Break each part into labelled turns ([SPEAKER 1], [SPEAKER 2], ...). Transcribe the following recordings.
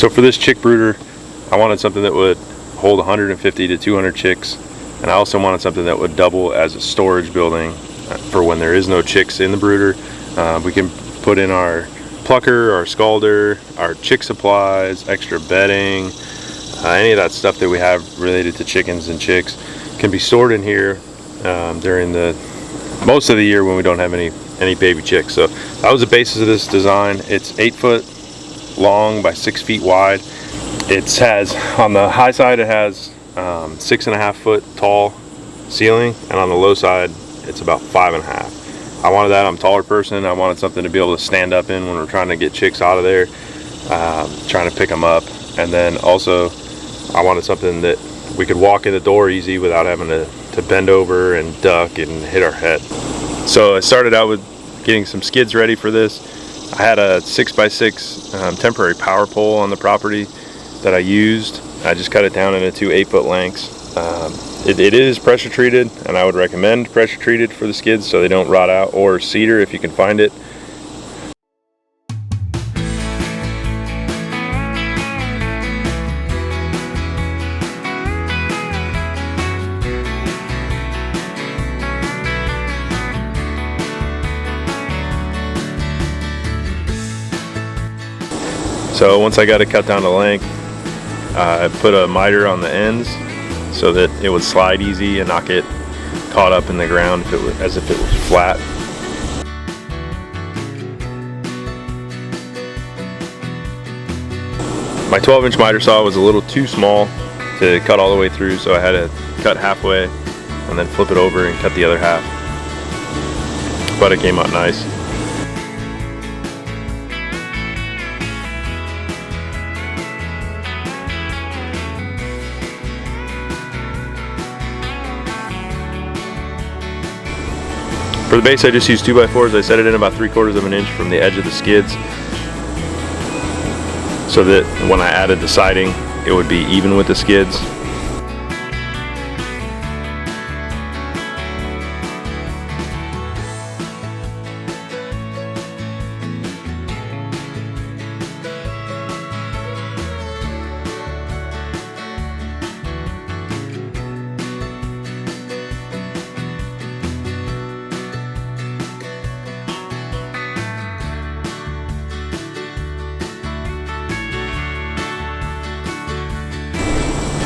[SPEAKER 1] So for this chick brooder, I wanted something that would hold 150 to 200 chicks, and I also wanted something that would double as a storage building for when there is no chicks in the brooder. We can put in our plucker, our scalder, our chick supplies, extra bedding, any of that stuff that we have related to chickens and chicks can be stored in here during the most of the year when we don't have any baby chicks. So that was the basis of this design. It's 8 foot long by 6 feet wide. It has, on the high side, it has 6.5 foot tall ceiling, and on the low side it's about 5.5. I wanted that. I'm a taller person. I wanted something to be able to stand up in when we're trying to get chicks out of there, trying to pick them up. And then also I wanted something that we could walk in the door easy without having to bend over and duck and hit our head. So I started out with getting some skids ready for this. I had a 6x6 temporary power pole on the property that I used. I just cut it down into 2 8 foot lengths. It is pressure treated, and I would recommend pressure treated for the skids so they don't rot out, or cedar if you can find it. So once I got it cut down to length, I put a miter on the ends so that it would slide easy and not get caught up in the ground as if it was flat. My 12-inch miter saw was a little too small to cut all the way through, so I had to cut halfway and then flip it over and cut the other half. But it came out nice. For the base, I just used 2x4s. I set it in about 3/4 of an inch from the edge of the skids so that when I added the siding, it would be even with the skids.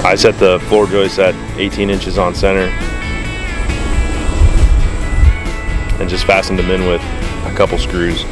[SPEAKER 1] I set the floor joists at 18 inches on center and just fastened them in with a couple screws.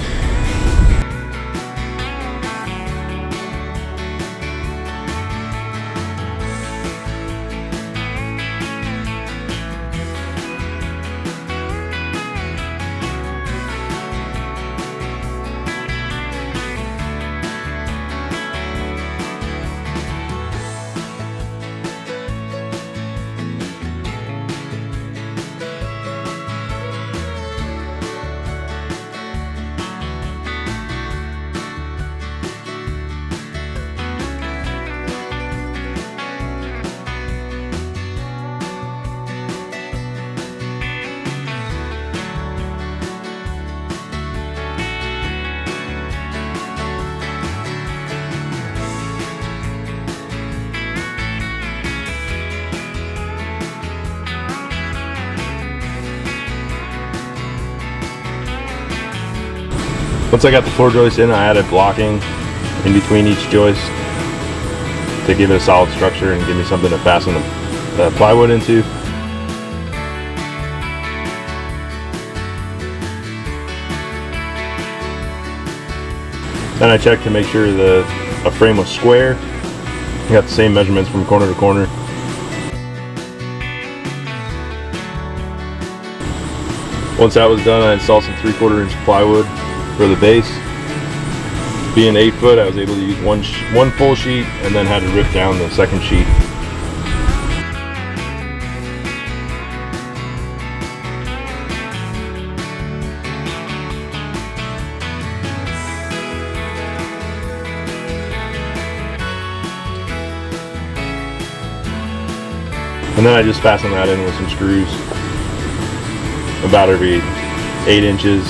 [SPEAKER 1] Once I got the floor joist in, I added blocking in between each joist to give it a solid structure and give me something to fasten the plywood into. Then I checked to make sure the frame was square. I got the same measurements from corner to corner. Once that was done, I installed some 3/4 inch plywood for the base. Being 8 foot, I was able to use one full sheet and then had to rip down the second sheet. And then I just fastened that in with some screws about every 8 inches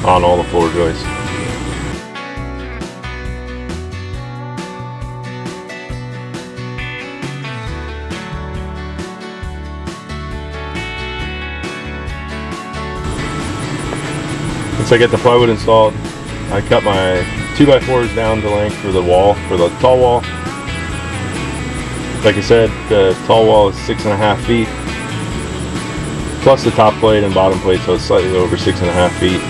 [SPEAKER 1] on all the floor joists. Once I get the plywood installed, I cut my 2x4s down to length for the wall, for the tall wall. Like I said, the tall wall is 6.5 feet, plus the top plate and bottom plate, so it's slightly over 6.5 feet.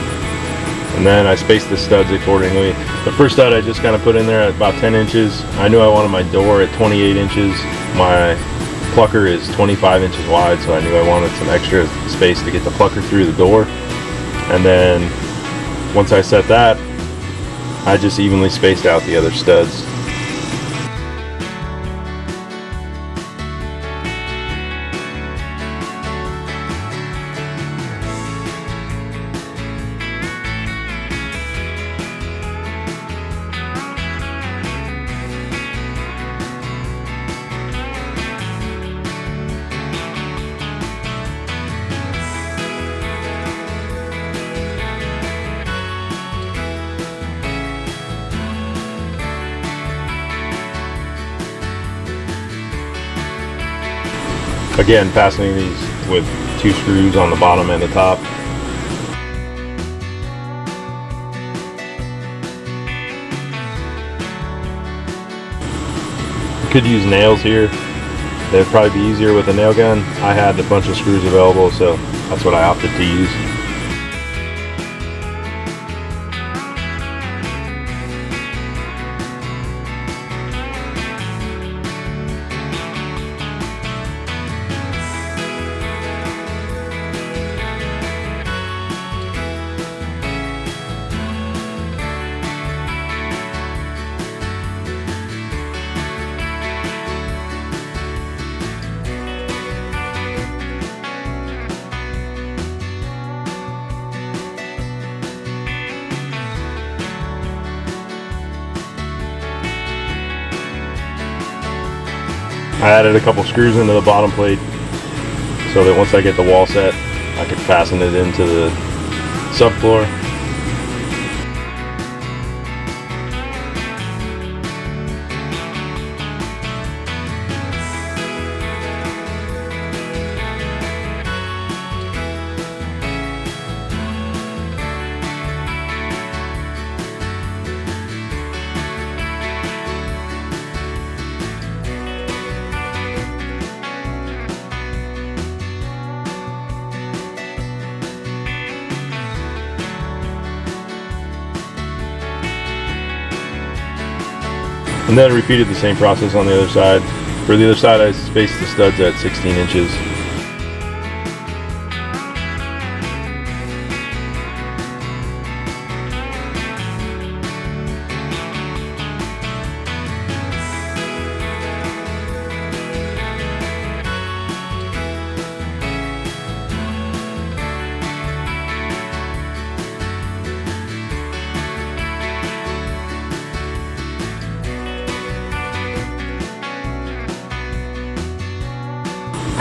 [SPEAKER 1] And then I spaced the studs accordingly. The first stud I just kind of put in there at about 10 inches. I knew I wanted my door at 28 inches. My plucker is 25 inches wide, so I knew I wanted some extra space to get the plucker through the door. And then once I set that, I just evenly spaced out the other studs. Again, fastening these with 2 screws on the bottom and the top. You could use nails here. They'd probably be easier with a nail gun. I had a bunch of screws available, so that's what I opted to use. I added a couple screws into the bottom plate so that once I get the wall set, I could fasten it into the subfloor. And then repeated the same process on the other side. For the other side, I spaced the studs at 16 inches.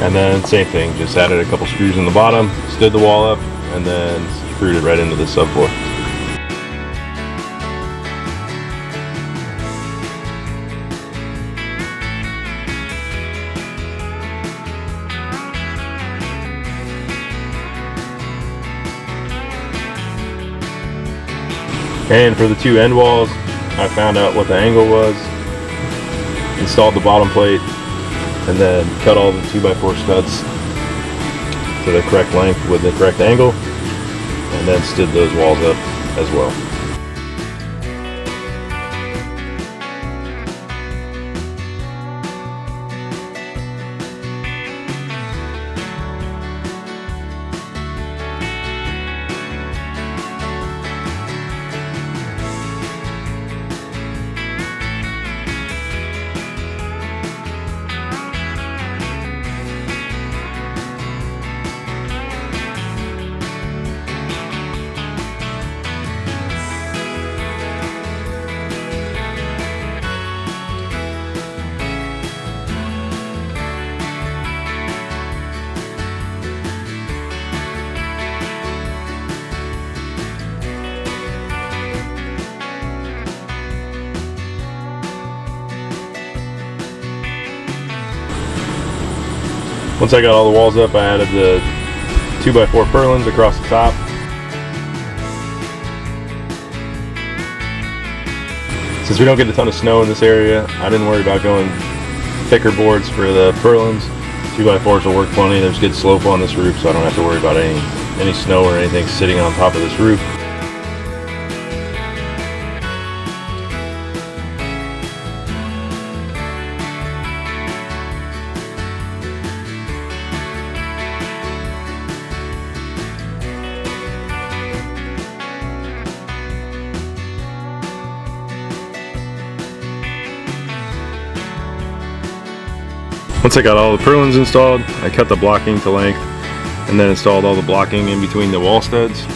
[SPEAKER 1] And then same thing, just added a couple screws in the bottom, stood the wall up, and then screwed it right into the subfloor. And for the 2 end walls, I found out what the angle was, installed the bottom plate, and then cut all the 2x4 studs to the correct length with the correct angle, and then stood those walls up as well. Once I got all the walls up, I added the 2x4 purlins across the top. Since we don't get a ton of snow in this area, I didn't worry about going thicker boards for the purlins. 2x4s will work plenty. There's good slope on this roof, so I don't have to worry about any snow or anything sitting on top of this roof. Once I got all the purlins installed, I cut the blocking to length and then installed all the blocking in between the wall studs.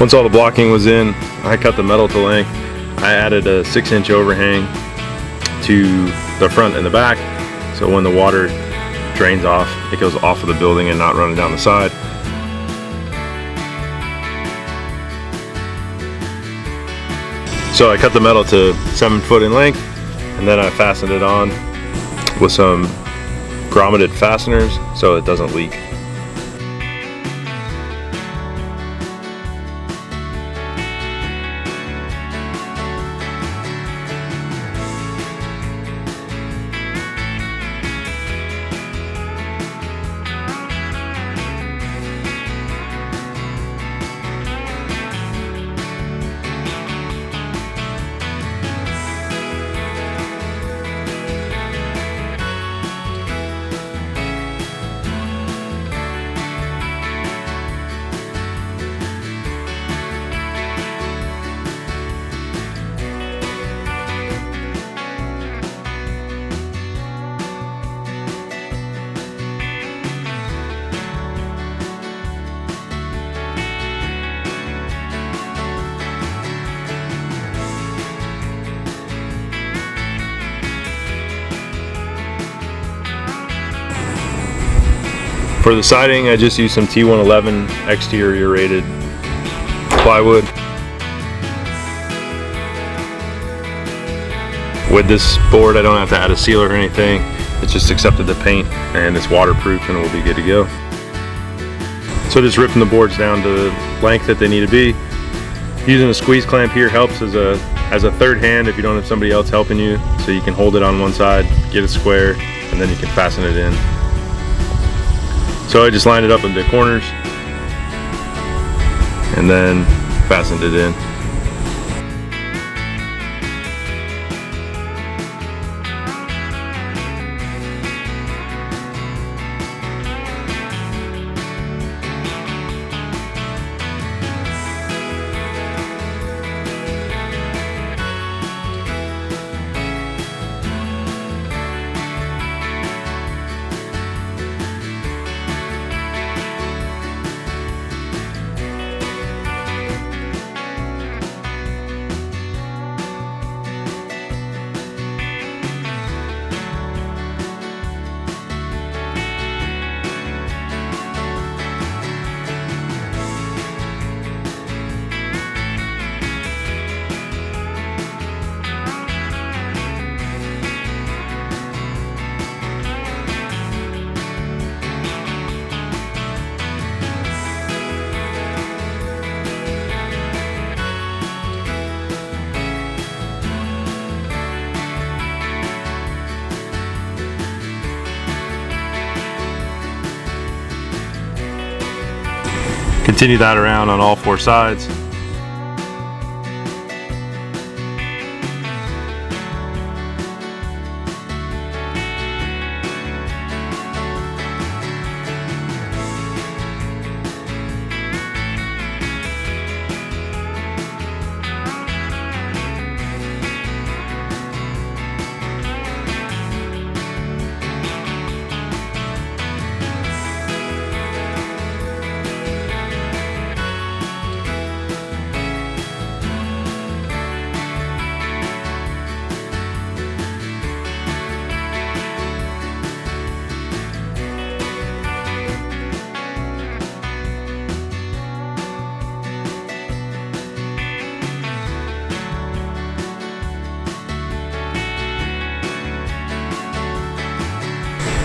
[SPEAKER 1] Once all the blocking was in, I cut the metal to length. I added a 6-inch overhang to the front and the back, so when the water drains off, it goes off of the building and not running down the side. So I cut the metal to 7 foot in length, and then I fastened it on with some grommeted fasteners so it doesn't leak. For the siding, I just used some T111 exterior rated plywood. With this board, I don't have to add a sealer or anything. It's just accepted the paint and it's waterproof and we'll be good to go. So just ripping the boards down to the length that they need to be. Using a squeeze clamp here helps as a third hand if you don't have somebody else helping you, so you can hold it on one side, get it square, and then you can fasten it in. So I just lined it up in the corners and then fastened it in. Continue that around on all 4 sides.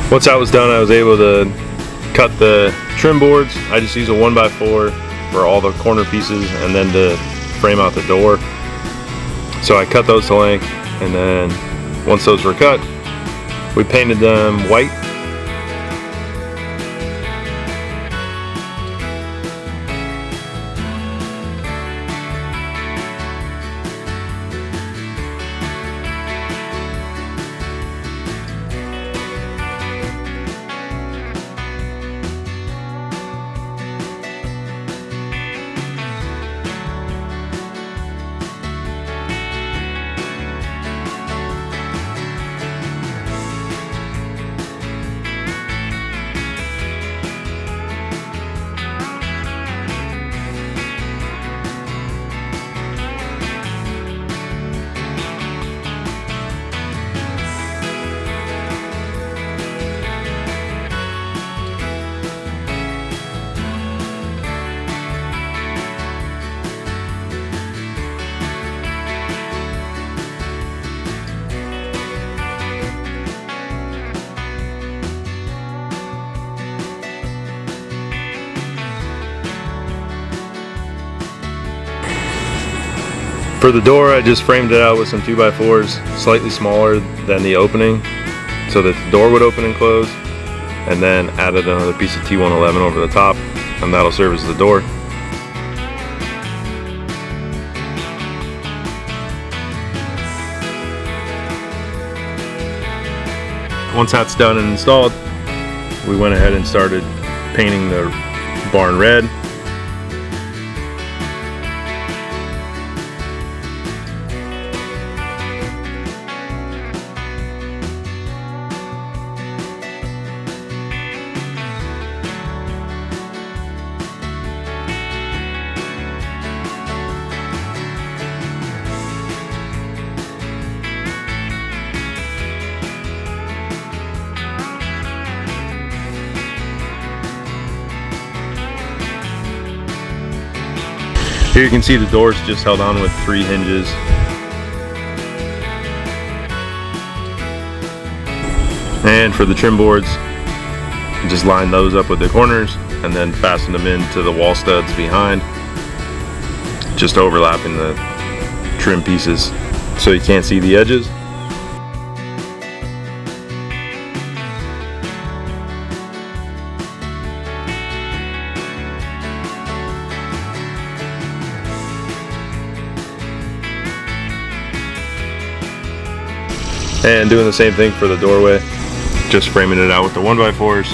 [SPEAKER 1] Once that was done, I was able to cut the trim boards. I just use a 1x4 for all the corner pieces and then to frame out the door. So I cut those to length, and then once those were cut, we painted them white. For the door, I just framed it out with some 2x4s, slightly smaller than the opening, so that the door would open and close, and then added another piece of T111 over the top, and that'll serve as the door. Once that's done and installed, we went ahead and started painting the barn red. Here you can see the doors just held on with 3 hinges. And for the trim boards, just line those up with the corners and then fasten them into the wall studs behind, just overlapping the trim pieces so you can't see the edges. And doing the same thing for the doorway, just framing it out with the 1x4s.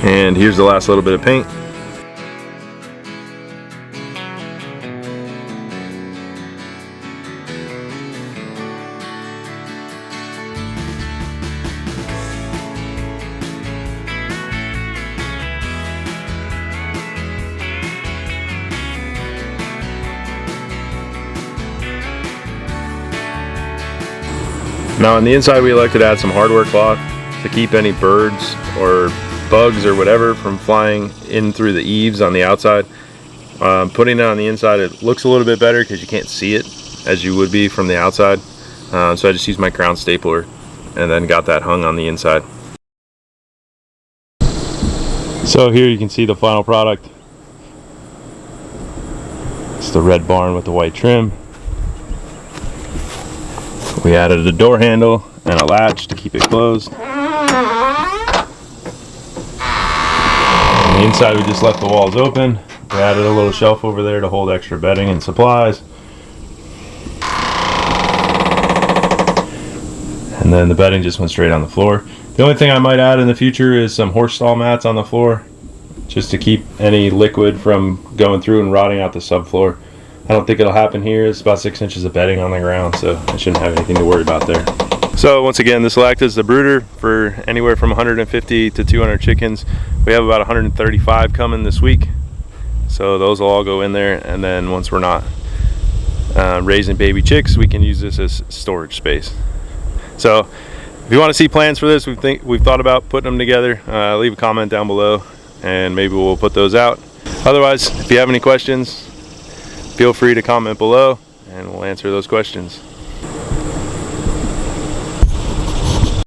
[SPEAKER 1] And here's the last little bit of paint. Now on the inside we elected to add some hardware cloth to keep any birds or bugs or whatever from flying in through the eaves on the outside. Putting it on the inside, it looks a little bit better because you can't see it as you would be from the outside. So I just used my crown stapler and then got that hung on the inside. So here you can see the final product. It's the red barn with the white trim. We added a door handle and a latch to keep it closed. On the inside we just left the walls open. We added a little shelf over there to hold extra bedding and supplies. And then the bedding just went straight on the floor. The only thing I might add in the future is some horse stall mats on the floor, just to keep any liquid from going through and rotting out the subfloor. I don't think it'll happen here. It's about 6 inches of bedding on the ground, so I shouldn't have anything to worry about there. So once again, this will act as the brooder for anywhere from 150 to 200 chickens. We have about 135 coming this week, so those will all go in there. And then once we're not raising baby chicks, we can use this as storage space. So if you want to see plans for this, we've thought about putting them together. Leave a comment down below, and maybe we'll put those out. Otherwise, if you have any questions, feel free to comment below and we'll answer those questions.